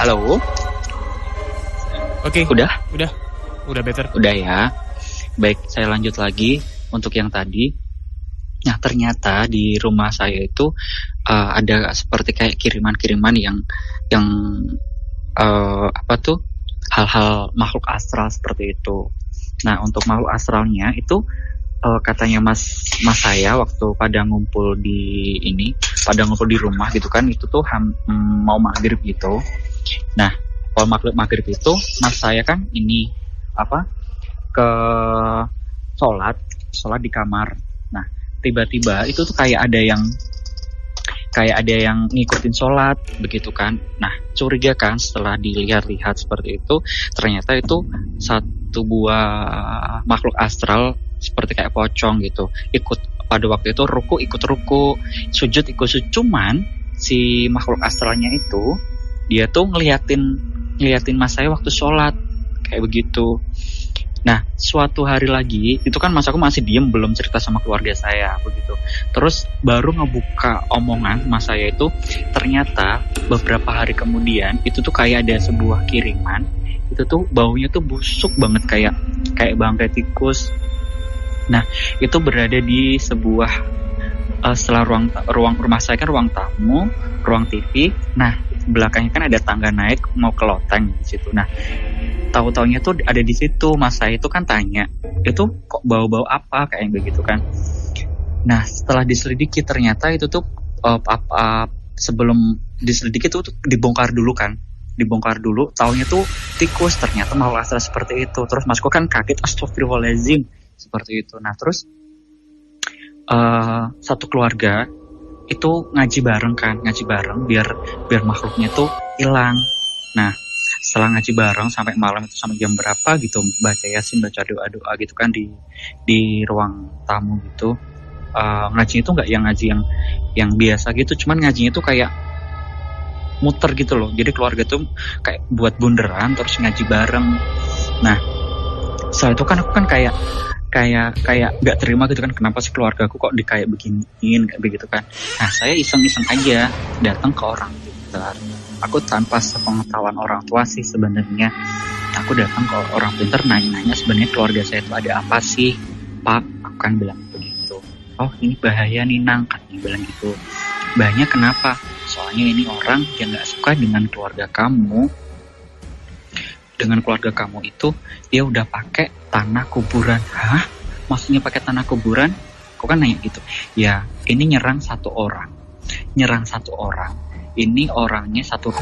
Halo, Oke, udah? udah better. Udah ya. Baik, saya lanjut lagi untuk yang tadi. Nah, ternyata di rumah saya itu ada seperti kayak kiriman-kiriman yang apa tuh? Hal-hal makhluk astral seperti itu. Nah, untuk makhluk astralnya itu katanya mas saya waktu pada ngumpul di rumah gitu kan, itu tuh mau maghrib gitu. Nah, kalau maghrib itu mas saya kan ini apa ke sholat di kamar. Nah, tiba-tiba itu tuh kayak ada yang ngikutin sholat begitu kan. Nah, curiga kan setelah dilihat-lihat seperti itu, ternyata itu satu buah makhluk astral seperti kayak pocong gitu. Pada waktu itu ikut ruku, sujud ikut sujud. Cuman si makhluk astralnya itu dia tuh ngeliatin mas saya waktu sholat kayak begitu. Nah, suatu hari lagi, itu kan mas aku masih diem, belum cerita sama keluarga saya, begitu. Terus baru ngebuka omongan mas saya itu, ternyata beberapa hari kemudian, itu tuh kayak ada sebuah kiriman, itu tuh baunya tuh busuk banget, kayak bangkai tikus. Nah, itu berada di sebuah, setelah ruang rumah saya kan ruang tamu, ruang TV. Nah, belakangnya kan ada tangga naik mau ke loteng di situ. Nah, tahu-taunya tuh ada di situ. Mas saya itu kan tanya, itu kok bau-bau apa kayak begitu kan. Nah, setelah diselidiki ternyata itu tuh sebelum diselidiki tuh dibongkar dulu, taunya tuh tikus, ternyata makhluk astral seperti itu. Terus masku kan kaget, astagfirullahaladzim, seperti itu. Nah, terus satu keluarga itu ngaji bareng biar makhluknya tuh hilang. Nah, setelah ngaji bareng sampai malam itu, sampai jam berapa gitu, baca yasin, baca doa gitu kan di ruang tamu gitu. Ngaji itu nggak yang ngaji yang biasa gitu, cuman ngajinya tuh kayak muter gitu loh. Jadi keluarga tuh kayak buat bunderan terus ngaji bareng. Nah, setelah itu kan aku kan kayak nggak terima gitu kan, kenapa sih keluarga aku kok kayak beginiin kayak begitu kan. Nah, saya iseng-iseng aja datang ke orang pintar. Aku tanpa sepengetahuan orang tua sih sebenarnya, aku datang ke orang pintar nanya sebenarnya keluarga saya itu ada apa sih Pak. Aku kan bilang begitu. Oh, ini bahaya nih Nang, katanya bilang gitu. Bahaya kenapa? Soalnya ini orang yang nggak suka dengan keluarga kamu. Dengan keluarga kamu itu dia udah pakai tanah kuburan. Hah? Maksudnya pakai tanah kuburan? Aku kan nanya gitu. Ya, ini nyerang satu orang. Ini orangnya satu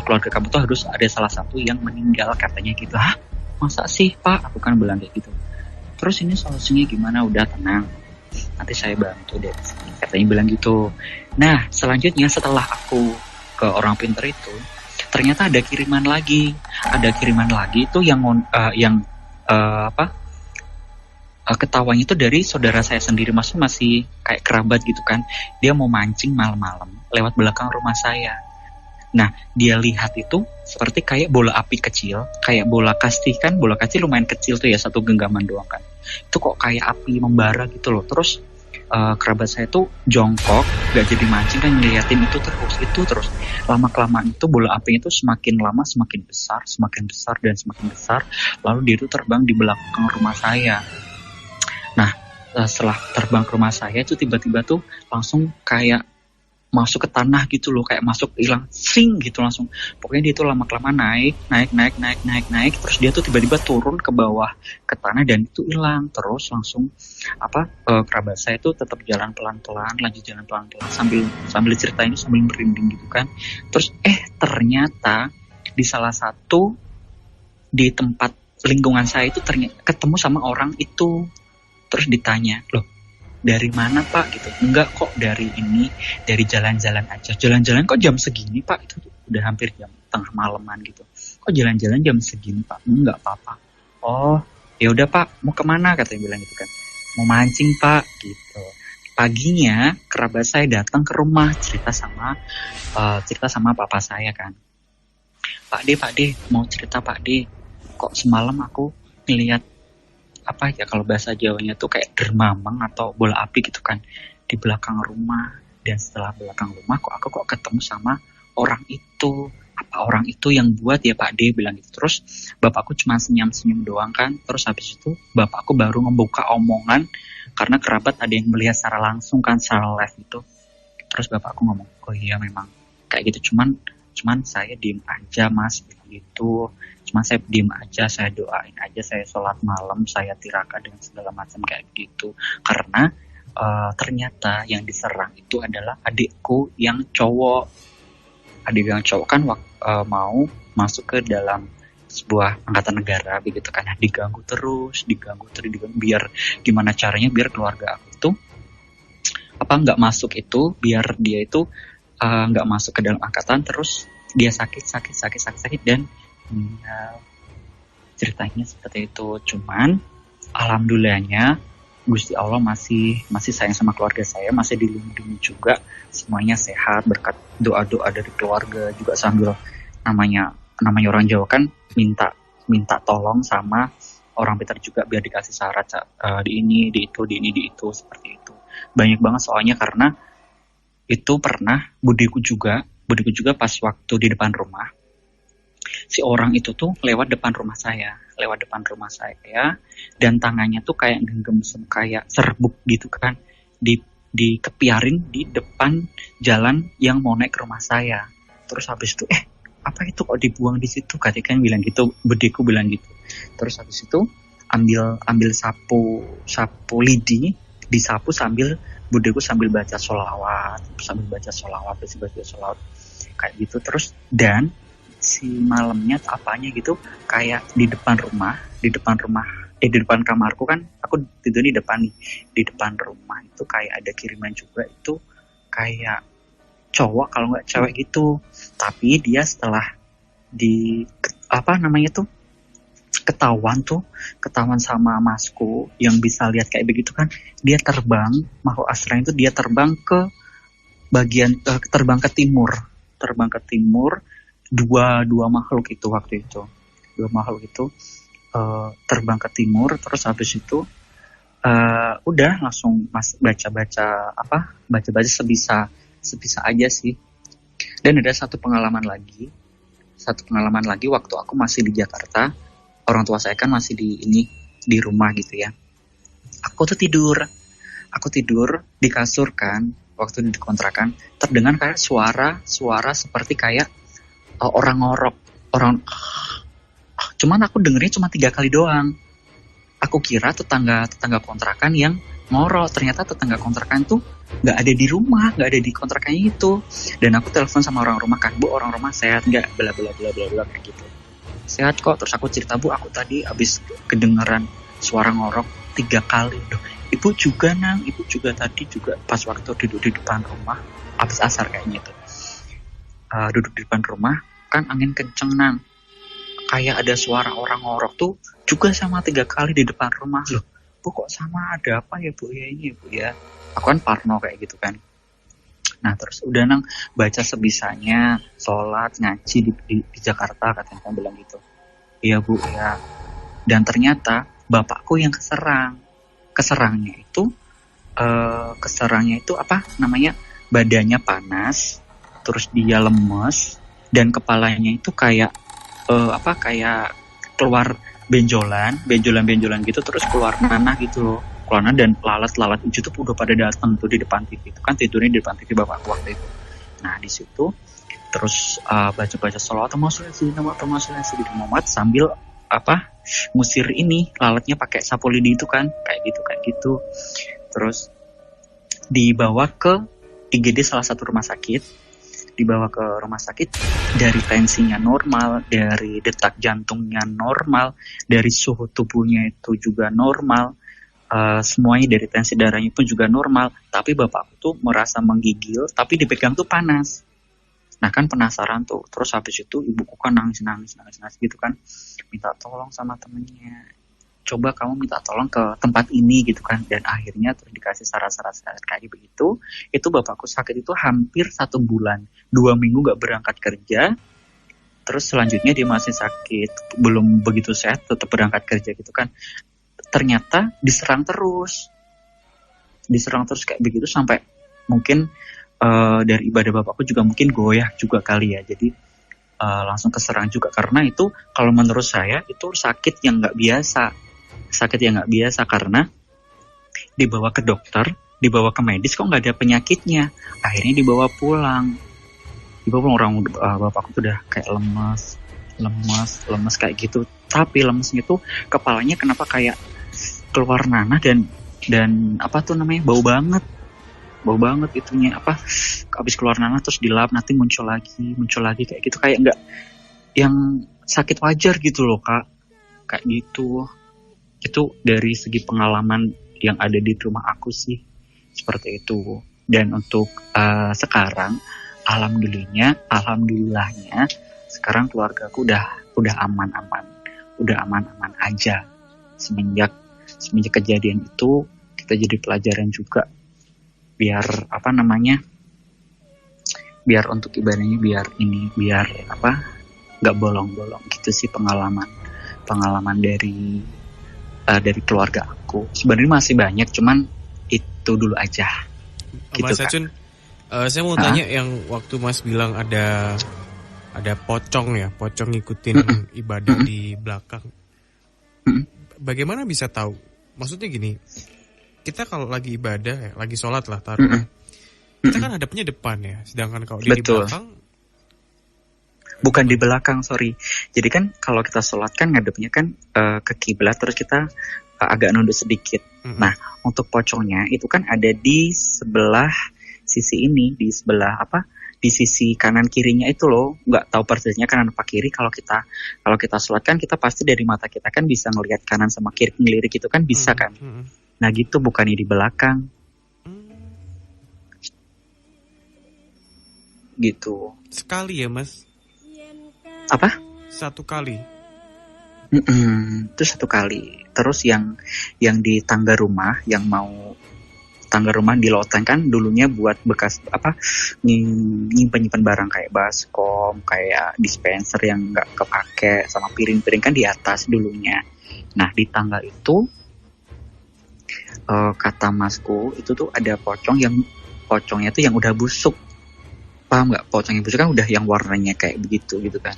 keluarga kamu tuh harus ada salah satu yang meninggal, katanya gitu. Hah? Masa sih Pak? Aku kan bilang kayak gitu. Terus ini solusinya gimana? Udah tenang, nanti saya bantu deh, katanya bilang gitu. Nah, selanjutnya setelah aku ke orang pintar itu, ternyata ada kiriman lagi itu ketawanya itu dari saudara saya sendiri, masih kayak kerabat gitu kan. Dia mau mancing malam-malam lewat belakang rumah saya. Nah, dia lihat itu seperti kayak bola api kecil, kayak bola kasti kan, bola kasti lumayan kecil tuh ya, satu genggaman doang kan. Itu kok kayak api membara gitu loh. Terus kerabat saya tuh jongkok, gak jadi mancing kan, ngeliatin itu terus. Lama-kelamaan itu bola apinya tuh semakin lama semakin besar dan semakin besar. Lalu dia tuh terbang di belakang rumah saya. Nah, setelah terbang ke rumah saya itu tiba-tiba tuh langsung kayak masuk ke tanah gitu loh, kayak masuk hilang sing gitu langsung. Pokoknya dia tuh lama-kelamaan naik, terus dia tuh tiba-tiba turun ke bawah ke tanah dan itu hilang. Terus langsung kerabat saya tuh tetap jalan pelan-pelan sambil cerita ini sambil merinding gitu kan. Terus ternyata di salah satu di tempat lingkungan saya itu ternyata ketemu sama orang itu. Terus ditanya, loh dari mana Pak gitu? Enggak kok, dari jalan-jalan aja. Jalan-jalan kok jam segini Pak? Itu udah hampir jam tengah malaman gitu. Kok jalan-jalan jam segini Pak? Enggak apa-apa. Oh, ya udah Pak, mau kemana? Katanya bilang gitu kan. Mau mancing Pak gitu. Paginya kerabat saya datang ke rumah cerita sama papa saya kan. Pak D, mau cerita Pak D. Kok semalam aku ngelihat apa ya, kalau bahasa Jawanya tuh kayak dermamang atau bola api gitu kan di belakang rumah. Dan setelah belakang rumah aku kok ketemu sama orang itu. apa orang itu yang buat ya Pak D, bilang gitu. Terus bapakku cuma senyum-senyum doang kan. Terus habis itu bapakku baru membuka omongan karena kerabat ada yang melihat secara langsung kan, secara live gitu. Terus bapakku ngomong, oh iya memang kayak gitu, cuman saya diem aja mas gitu. Cuman saya diem aja, saya doain aja, saya sholat malam, saya tirakat dengan segala macam kayak gitu. Karena ternyata yang diserang itu adalah adikku yang cowok. Adik yang cowok kan mau masuk ke dalam sebuah angkatan negara begitu kan, diganggu terus biar gimana caranya biar keluarga aku itu nggak masuk itu, biar dia itu nggak masuk ke dalam angkatan, terus dia sakit dan ceritanya seperti itu. Cuman alhamdulillahnya Gusti Allah masih sayang sama keluarga saya, masih dilindungi juga, semuanya sehat berkat doa-doa dari keluarga juga, sambil namanya orang Jawa kan minta tolong sama orang pintar juga biar dikasih syarat di ini di itu seperti itu. Banyak banget soalnya, karena itu pernah budiku juga pas waktu di depan rumah, si orang itu tuh lewat depan rumah saya dan tangannya tuh kayak genggam kayak serbuk gitu kan, dikepiarin di depan jalan yang mau naik ke rumah saya. Terus habis itu apa itu kok dibuang di situ, katanya kan bilang gitu, budiku bilang gitu. Terus habis itu ambil sapu lidi, disapu sambil budiku sambil baca sholawat kayak gitu. Terus dan si malamnya apanya gitu, kayak di depan kamarku kan, aku tidur di depan rumah itu kayak ada kiriman juga, itu kayak cowok kalau nggak cewek gitu. Tapi dia setelah ketahuan sama masku yang bisa lihat kayak begitu kan, dia terbang, makhluk astral itu dia terbang ke terbang ke timur. Dua makhluk itu waktu itu terbang ke timur. Terus habis itu udah langsung baca sebisa aja sih. Dan ada satu pengalaman lagi waktu aku masih di Jakarta, orang tua saya kan masih di rumah gitu ya. Aku tidur di kasur kan, waktu di kontrakan terdengar kayak suara seperti kayak orang ngorok, cuman aku dengernya cuma 3 kali doang. Aku kira tetangga kontrakan yang ngorok, ternyata tetangga kontrakan tuh nggak ada di rumah, nggak ada di kontrakannya itu. Dan aku telepon sama orang rumah kan, bu orang rumah sehat nggak, bla bla bla bla bla kayak gitu. Sehat kok. Terus aku cerita, bu aku tadi abis kedengeran suara ngorok 3 kali. Duh, ibu juga tadi juga pas waktu duduk di depan rumah abis asar kayaknya itu. Duduk di depan rumah kan angin kenceng nang, kayak ada suara orang ngorok tuh juga sama 3 kali di depan rumah. Loh bu kok sama, ada apa ya bu ya ini bu ya, aku kan parno kayak gitu kan. Nah terus udah nang baca sebisanya, sholat ngaji di Jakarta, katanya bilang gitu. Iya bu ya. Dan ternyata bapakku yang keserangnya itu apa namanya, badannya panas, terus dia lemes, dan kepalanya itu kayak kayak keluar benjolan gitu, terus keluar nanah gitu loh, keluar nanah, dan lalat hijau tuh udah pada datang tuh di depan TV itu kan, tidurnya di depan TV bapakku waktu itu. Nah di situ terus baca sholawat di Muhammad sambil ngusir ini lalatnya pakai sapu lidi itu kan, kayak gitu. Terus dibawa ke IGD salah satu rumah sakit, dari tensinya normal, dari detak jantungnya normal, dari suhu tubuhnya itu juga normal, semuanya, dari tensi darahnya pun juga normal. Tapi bapakku tuh merasa menggigil, tapi dipegang tuh panas. Nah kan penasaran tuh, terus habis itu ibuku kan nangis gitu kan, minta tolong sama temennya, coba kamu minta tolong ke tempat ini gitu kan. Dan akhirnya terus dikasih syarat-syarat kayak begitu. Itu bapakku sakit itu hampir 1 bulan, 2 minggu gak berangkat kerja. Terus selanjutnya dia masih sakit, belum begitu sehat, tetap berangkat kerja gitu kan. Ternyata diserang terus kayak begitu, sampai mungkin dari ibadah bapakku juga mungkin goyah juga kali ya. Jadi langsung keserang juga, karena itu kalau menurut saya itu sakit yang nggak biasa karena dibawa ke dokter, dibawa ke medis kok nggak ada penyakitnya, akhirnya dibawa pulang orang bapakku tuh udah kayak lemes kayak gitu, tapi lemesnya tuh kepalanya kenapa kayak keluar nanah dan apa tuh namanya, bau banget itunya, apa habis keluar nanah terus dilap nanti muncul lagi kayak gitu, kayak nggak yang sakit wajar gitu loh Kak, kayak gitu. Itu dari segi pengalaman yang ada di rumah aku sih seperti itu. Dan untuk sekarang alhamdulillahnya sekarang keluargaku udah aman aja. Semenjak kejadian itu kita jadi pelajaran juga, biar biar untuk ibadahnya biar nggak bolong-bolong gitu sih. Pengalaman dari keluarga aku sebenarnya masih banyak, cuman itu dulu aja gitu. Mas Acun, saya mau tanya yang waktu Mas bilang ada pocong ngikutin ibadah di belakang. Bagaimana bisa tahu? Maksudnya gini, kita kalau lagi ibadah, lagi sholat lah taruh, kita kan hadapnya depan ya, sedangkan kalau dia di belakang. Bukan di belakang, sorry. Jadi kan kalau kita sholat kan ngadepnya kan ke kiblat, terus kita agak nunduk sedikit. Nah, untuk pocongnya itu kan ada di sebelah sisi ini, di sebelah di sisi kanan kirinya itu loh. Nggak tahu persisnya kanan apa kiri. Kalau kita sholat kan kita pasti dari mata kita kan bisa ngelihat kanan sama kiri, ngelirik itu kan bisa kan. Nah gitu, bukannya di belakang. Gitu. Sekali ya Mas? Apa? Satu kali. Itu satu kali. Terus yang di tangga rumah di loteng kan dulunya buat bekas nyimpen barang kayak baskom, kayak dispenser yang nggak kepake, sama piring-piring kan di atas dulunya. Nah di tangga itu kata masku itu tuh ada pocongnya tuh yang udah busuk. Paham nggak? Pocong yang busuk kan udah yang warnanya kayak begitu gitu kan.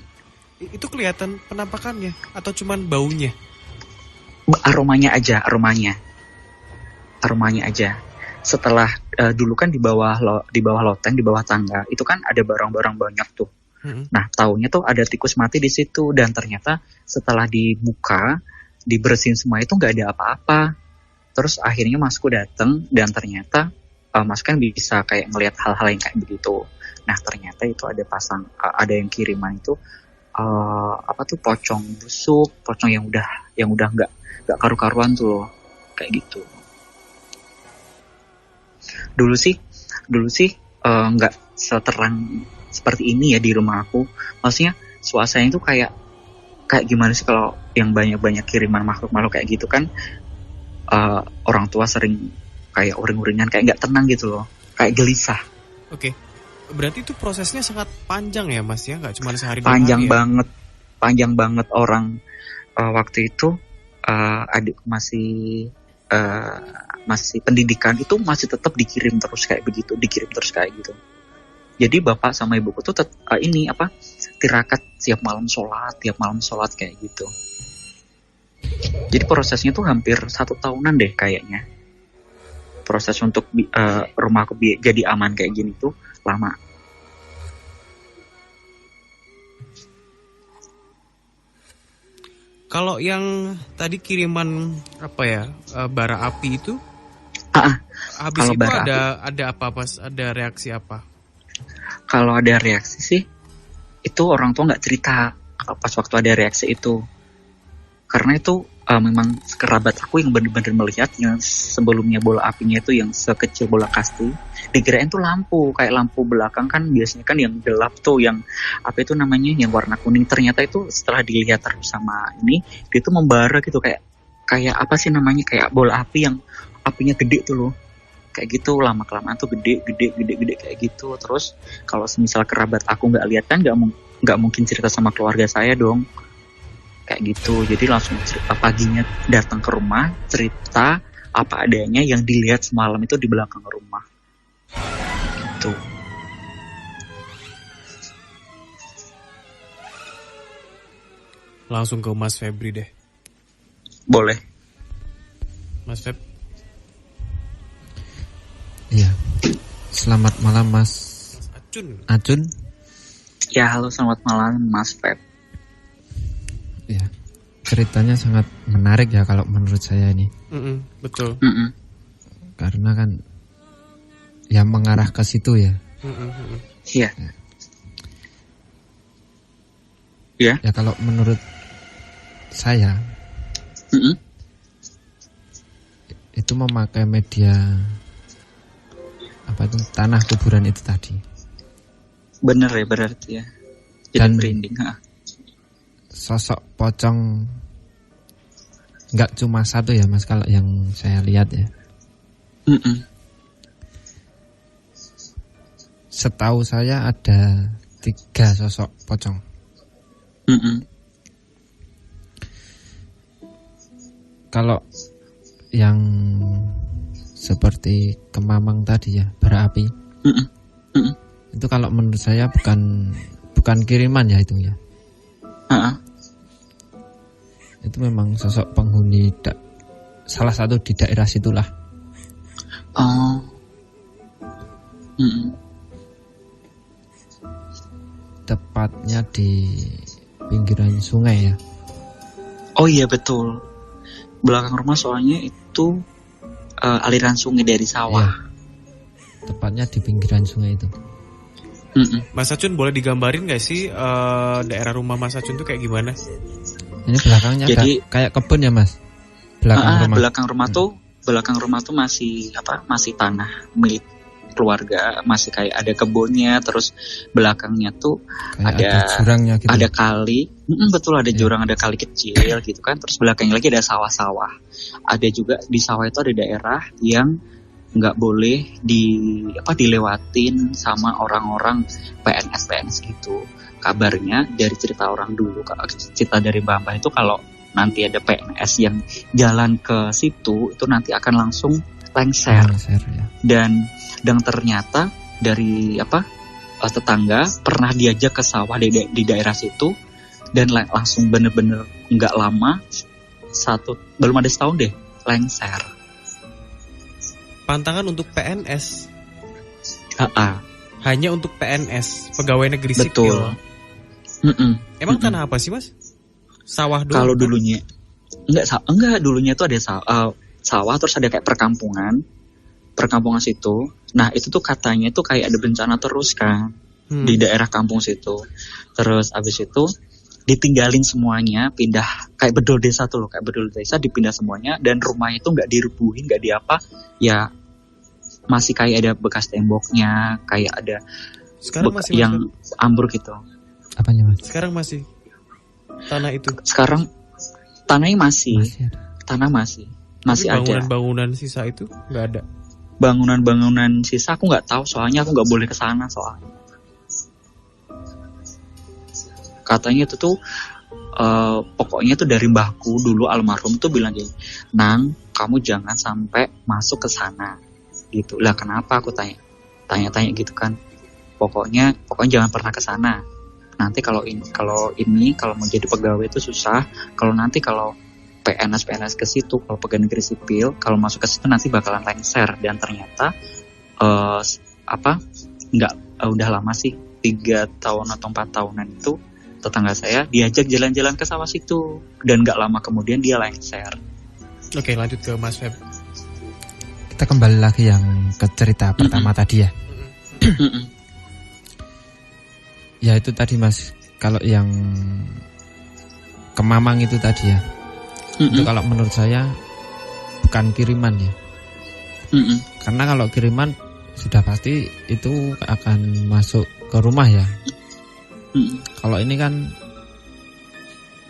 Itu kelihatan penampakannya atau cuman baunya? Aromanya aja. Setelah dulu kan di bawah loteng, di bawah tangga itu kan ada barang-barang banyak tuh. Nah, taunya tuh ada tikus mati di situ, dan ternyata setelah dibuka, dibersihin semua itu nggak ada apa-apa. Terus akhirnya masku datang, dan ternyata mas kan bisa kayak ngelihat hal-hal yang kayak begitu. Nah, ternyata itu ada yang kiriman itu pocong busuk, pocong yang udah nggak karu-karuan tuh loh, kayak gitu. Dulu sih nggak seterang seperti ini ya di rumah aku. Maksudnya suasananya itu kayak gimana sih kalau yang banyak kiriman makhluk kayak gitu kan, orang tua sering kayak uring-uringan, kayak nggak tenang gitu loh, kayak gelisah. Oke. Berarti itu prosesnya sangat panjang ya Mas ya, nggak cuma sehari dua hari ya? Panjang banget. Orang waktu itu adik masih pendidikan itu masih tetap dikirim terus kayak gitu. Jadi bapak sama ibuku tuh tirakat tiap malam sholat kayak gitu. Jadi prosesnya tuh hampir 1 tahunan deh kayaknya. Proses untuk rumahku jadi aman kayak gini tuh lama. Kalau yang tadi kiriman bara api itu, habis itu ada apa pas? Ada reaksi apa? Kalau ada reaksi sih, itu orang tua nggak cerita pas waktu ada reaksi itu, karena itu memang kerabat aku yang benar-benar melihat yang sebelumnya bola apinya itu yang sekecil bola kasti, dikirain tuh lampu, kayak lampu belakang kan biasanya kan yang gelap tuh, yang apa itu namanya, yang warna kuning. Ternyata itu setelah dilihat terus sama ini, dia tuh membara gitu, kayak apa sih namanya, kayak bola api yang apinya gede tuh loh, kayak gitu. Lama-kelamaan tuh gede kayak gitu. Terus kalau semisal kerabat aku nggak lihat kan nggak mungkin cerita sama keluarga saya dong, kayak gitu. Jadi langsung paginya datang ke rumah, cerita apa adanya yang dilihat semalam itu di belakang rumah gitu. langsung ke Mas Febri deh. Boleh. Mas Feb. Iya. Selamat malam Mas Acun. Ya, halo, selamat malam Mas Feb. Ya. Ceritanya sangat menarik ya kalau menurut saya ini. Betul. Karena kan ya mengarah ke situ ya. Iya. Ya. Ya kalau menurut saya itu memakai media apa itu tanah kuburan itu tadi. Bener ya berarti ya. Jadi Dan merinding. Sosok pocong nggak cuma satu ya Mas kalau yang saya lihat ya. Setahu saya ada 3 sosok pocong. Kalau yang seperti kemamang tadi ya, bara api, itu kalau menurut saya bukan kiriman ya itu ya. Itu memang sosok penghuni salah satu di daerah situlah. Oh. Tepatnya di pinggiran sungai ya. Oh iya betul. Belakang rumah soalnya itu aliran sungai dari sawah. Ya, tepatnya di pinggiran sungai itu. Mas Acun boleh digambarin gak sih daerah rumah Mas Acun tuh kayak gimana? Ini belakangnya jadi kayak kebun ya Mas. Belakang rumah tuh masih tanah milik keluarga, masih kayak ada kebunnya, terus belakangnya tuh ada jurangnya gitu. Ada kali, betul ada jurang, ada kali kecil gitu kan, terus belakangnya lagi ada sawah-sawah. Ada juga di sawah itu ada daerah yang nggak boleh dilewatin sama orang-orang PNS gitu. Kabarnya dari cerita orang dulu, cerita dari Mbak itu kalau nanti ada PNS yang jalan ke situ itu nanti akan langsung lengser ya. Dan ternyata dari tetangga pernah diajak ke sawah di daerah situ dan langsung bener-bener nggak lama belum ada setahun deh lengser. Pantangan untuk PNS. Hanya untuk PNS, pegawai negeri sipil. Emang tanah apa sih Mas? Sawah dulu. Kalau dulunya enggak dulunya itu ada sawah terus ada kayak perkampungan situ. Nah itu tuh katanya itu kayak ada bencana terus kan di daerah kampung situ. Terus abis itu ditinggalin semuanya, pindah kayak bedol desa tuh loh, kayak bedol desa dipindah semuanya dan rumahnya itu nggak dirubuhin, nggak diapa, ya masih kayak ada bekas temboknya, kayak ada yang ambruk gitu. Apanya Mas? Sekarang masih tanah itu? Sekarang tanahnya masih tanah masih ada. Bangunan-bangunan sisa itu nggak ada. Bangunan-bangunan sisa aku nggak tahu, soalnya aku nggak boleh ke sana soalnya. Katanya itu tuh pokoknya tuh dari mbahku dulu almarhum tuh bilang gini, Nang, kamu jangan sampai masuk ke sana gitu. Lah kenapa aku tanya gitu kan. Pokoknya jangan pernah ke sana. Nanti kalau mau jadi pegawai itu susah. Kalau PNS ke situ, kalau pegawai negeri sipil, kalau masuk ke situ nanti bakalan lengser. Dan ternyata udah lama sih 3 tahun atau 4 tahunan itu tetangga saya diajak jalan-jalan ke sawah situ dan gak lama kemudian dia lengser. Oke, lanjut ke Mas Feb. Kita kembali lagi yang ke cerita pertama tadi ya. Ya itu tadi Mas, kalau yang kemamang itu tadi ya, itu kalau menurut saya bukan kiriman ya. Karena kalau kiriman sudah pasti itu akan masuk ke rumah ya. Kalau ini kan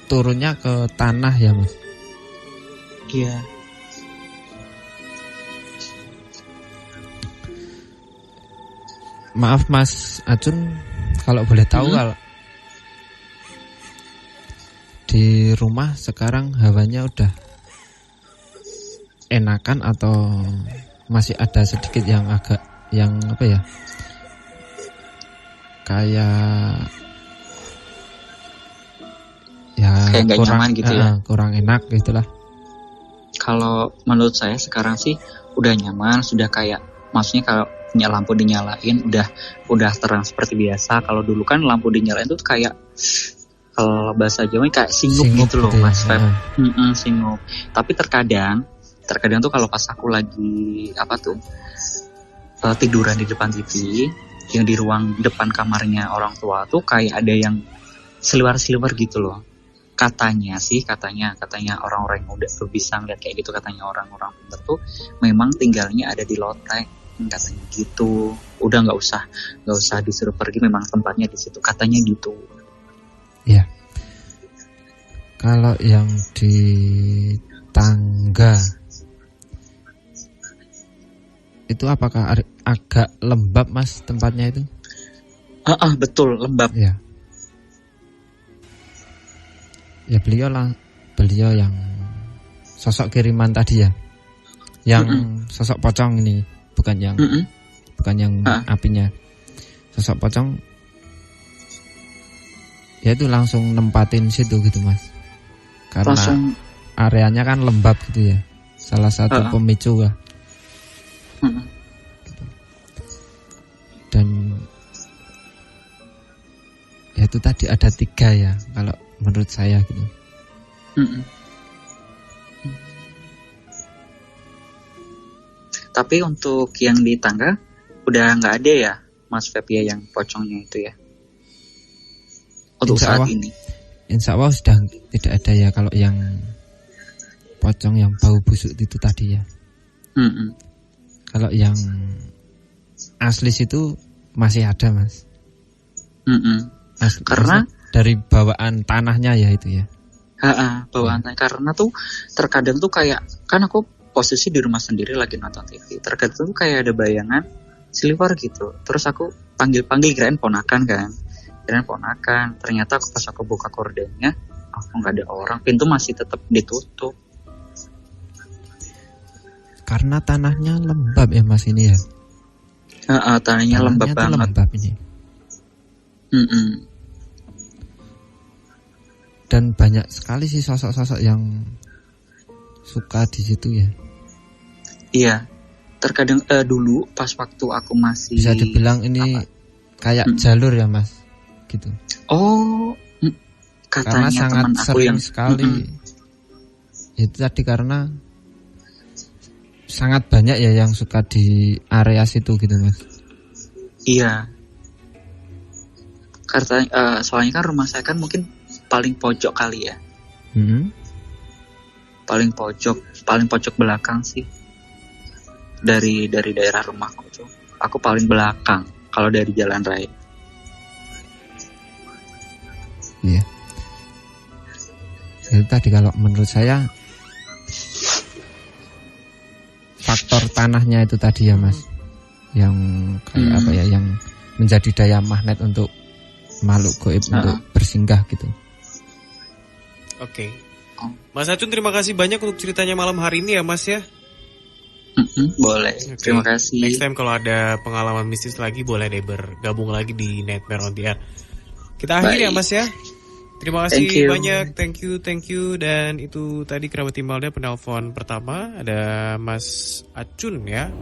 turunnya ke tanah ya Mas. Iya. Maaf Mas Acun, kalau boleh tahu kalau di rumah sekarang hawanya udah enakan atau masih ada sedikit yang kayak ya kayak nggak kurang nyaman gitu ya. Kurang enak gitulah. Kalau menurut saya sekarang sih udah nyaman, sudah kayak maksudnya kalau lampu dinyalain udah terang seperti biasa. Kalau dulu kan lampu dinyalain tuh kayak kalau bahasa Jawa kayak singup gitu loh, Mas Feb. Singup. Tapi terkadang tuh kalau pas aku lagi tiduran di depan TV, yang di ruang depan kamarnya orang tua tuh kayak ada yang seliwer-seliwer gitu loh. Katanya orang-orang yang udah tuh bisa ngeliat kayak gitu, katanya orang-orang pintar tuh memang tinggalnya ada di loteng, katanya gitu. Udah nggak usah disuruh pergi, memang tempatnya di situ, katanya gitu. Ya. Kalau yang di tangga itu apakah agak lembab, Mas, tempatnya itu? Betul, lembab. Ya. Ya beliau yang sosok kiriman tadi ya, yang sosok pocong ini, bukan yang apinya. Sosok pocong, ya itu langsung nempatin situ gitu, Mas, karena areanya kan lembab gitu ya, salah satu pemicu lah. Dan ya itu tadi ada 3 ya kalau menurut saya gitu. Tapi untuk yang di tangga udah nggak ada ya, Mas Feb, ya, yang pocongnya itu ya? Untuk saat ini. Insya Allah sudah tidak ada ya kalau yang pocong yang bau busuk itu tadi ya. Kalau yang asli itu masih ada, Mas. Karena dari bawaan tanahnya ya itu ya. Bawaan tanah. Karena tuh terkadang tuh kayak, kan aku posisi di rumah sendiri lagi nonton TV. Terkadang tuh kayak ada bayangan seliwer gitu. Terus aku panggil kirain ponakan kan. Ternyata pas aku buka kordennya, nggak ada orang. Pintu masih tetap ditutup. Karena tanahnya lembab ya, Mas, ini ya. Tanahnya lembab banget. Lembab ini. Dan banyak sekali sih sosok-sosok yang suka di situ ya. Iya. Terkadang dulu pas waktu aku masih, bisa dibilang ini kayak jalur ya, Mas, gitu. Oh, katanya karena sangat teman aku sering yang sekali. Itu tadi karena sangat banyak ya yang suka di area situ gitu, Mas. Iya. Karena soalnya kan rumah saya kan mungkin paling pojok kali ya. Paling pojok belakang sih. Dari daerah rumahku tuh, aku paling belakang kalau dari jalan raya. Iya. Itu tadi kalau menurut saya faktor tanahnya itu tadi ya, Mas, yang kayak apa ya, yang menjadi daya magnet untuk makhluk gaib untuk bersinggah gitu. Oke. Mas Acun, terima kasih banyak untuk ceritanya malam hari ini ya, Mas ya. Boleh. Okay. Terima kasih. Next time kalau ada pengalaman mistis lagi, boleh deh bergabung lagi di Nightmare on the Air. Kita akhiri ya, Mas ya. Terima kasih banyak. Thank you. Dan itu tadi kerabat Imelda penelpon pertama, ada Mas Acun ya.